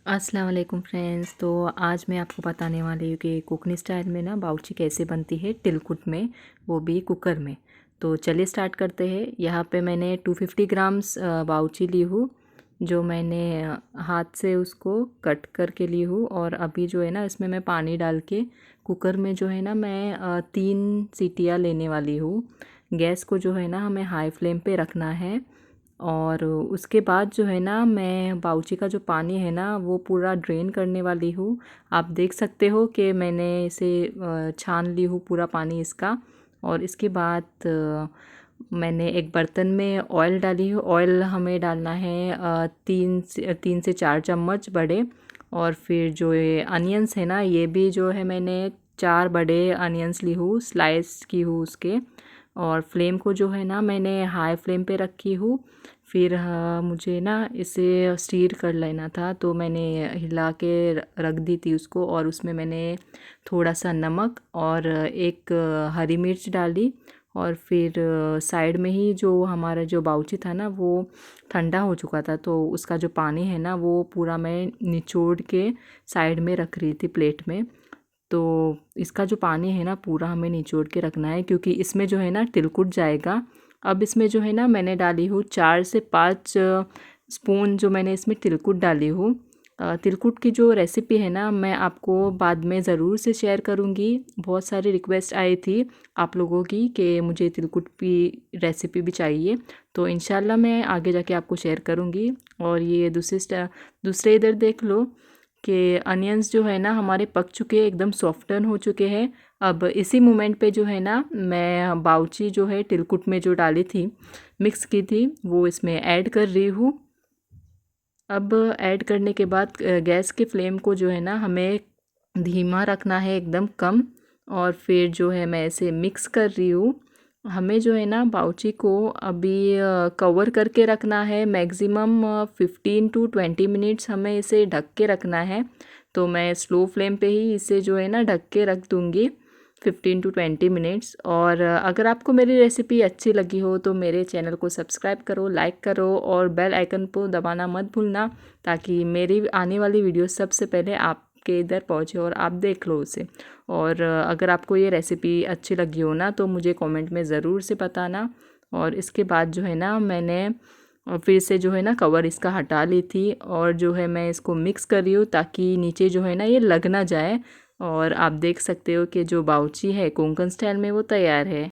अस्सलाम वालेकुम फ्रेंड्स। तो आज मैं आपको बताने वाली हूँ कि कुकिंग स्टाइल में ना बाउची कैसे बनती है तिलकुट में, वो भी कुकर में। तो चलिए स्टार्ट करते हैं। यहाँ पे मैंने 250 ग्राम्स बाउची ली हूँ, जो मैंने हाथ से उसको कट करके ली हूँ। और अभी जो है ना इसमें मैं पानी डाल के कुकर में जो है ना मैं 3 सीटियाँ लेने वाली हूँ। गैस को जो है ना हमें हाई फ्लेम पे रखना है। और उसके बाद जो है ना मैं बाउची का जो पानी है ना वो पूरा ड्रेन करने वाली हूँ। आप देख सकते हो कि मैंने इसे छान ली हूँ पूरा पानी इसका। और इसके बाद मैंने एक बर्तन में ऑयल डाली हूँ। ऑयल हमें डालना है 3 से 4 चम्मच बड़े। और फिर जो ये अनियंस है ना, ये भी जो है मैंने 4 बड़े अनियंस ली हूँ, स्लाइस की हूँ उसके। और फ्लेम को जो है ना मैंने हाई फ्लेम पे रखी हूँ। फिर मुझे ना इसे स्टीर कर लेना था, तो मैंने हिला के रख दी थी उसको। और उसमें मैंने थोड़ा सा नमक और एक हरी मिर्च डाली। और फिर साइड में ही जो हमारा जो बाउची था ना वो ठंडा हो चुका था, तो उसका जो पानी है ना वो पूरा मैं निचोड़ के साइड में रख रही थी प्लेट में। तो इसका जो पानी है ना पूरा हमें निचोड़ के रखना है, क्योंकि इसमें जो है ना तिलकुट जाएगा। अब इसमें जो है ना मैंने डाली हूँ 4 से 5 स्पून जो मैंने इसमें तिलकुट डाली हूँ। तिलकुट की जो रेसिपी है ना मैं आपको बाद में ज़रूर से शेयर करूँगी। बहुत सारी रिक्वेस्ट आई थी आप लोगों की कि मुझे तिलकुट की रेसिपी भी चाहिए, तो इंशाल्लाह मैं आगे जाके आपको शेयर करूँगी। और ये दूसरे इधर देख लो कि अनियंस जो है ना हमारे पक चुके हैं, एकदम सॉफ्टन हो चुके हैं। अब इसी मोमेंट पे जो है ना मैं बाउची जो है तिलकुट में जो डाली थी, मिक्स की थी, वो इसमें ऐड कर रही हूँ। अब ऐड करने के बाद गैस के फ्लेम को जो है ना हमें धीमा रखना है, एकदम कम। और फिर जो है मैं इसे मिक्स कर रही हूँ। हमें जो है ना बाउची को अभी कवर करके रखना है, मैक्सिमम 15 to 20 मिनट्स हमें इसे ढक के रखना है। तो मैं स्लो फ्लेम पे ही इसे जो है ना ढक के रख दूँगी 15 to 20 मिनट्स। और अगर आपको मेरी रेसिपी अच्छी लगी हो तो मेरे चैनल को सब्सक्राइब करो, लाइक करो और बेल आइकन को दबाना मत भूलना, ताकि मेरी आने वाली वीडियो सबसे पहले आपके इधर पहुंचे और आप देख लो उसे। और अगर आपको ये रेसिपी अच्छी लगी हो ना तो मुझे कमेंट में ज़रूर से बताना। और इसके बाद जो है ना मैंने फिर से जो है ना कवर इसका हटा ली थी। और जो है मैं इसको मिक्स कर रही हूँ ताकि नीचे जो है ना ये लग ना जाए। और आप देख सकते हो कि जो बाउची है कोंकण स्टाइल में वो तैयार है।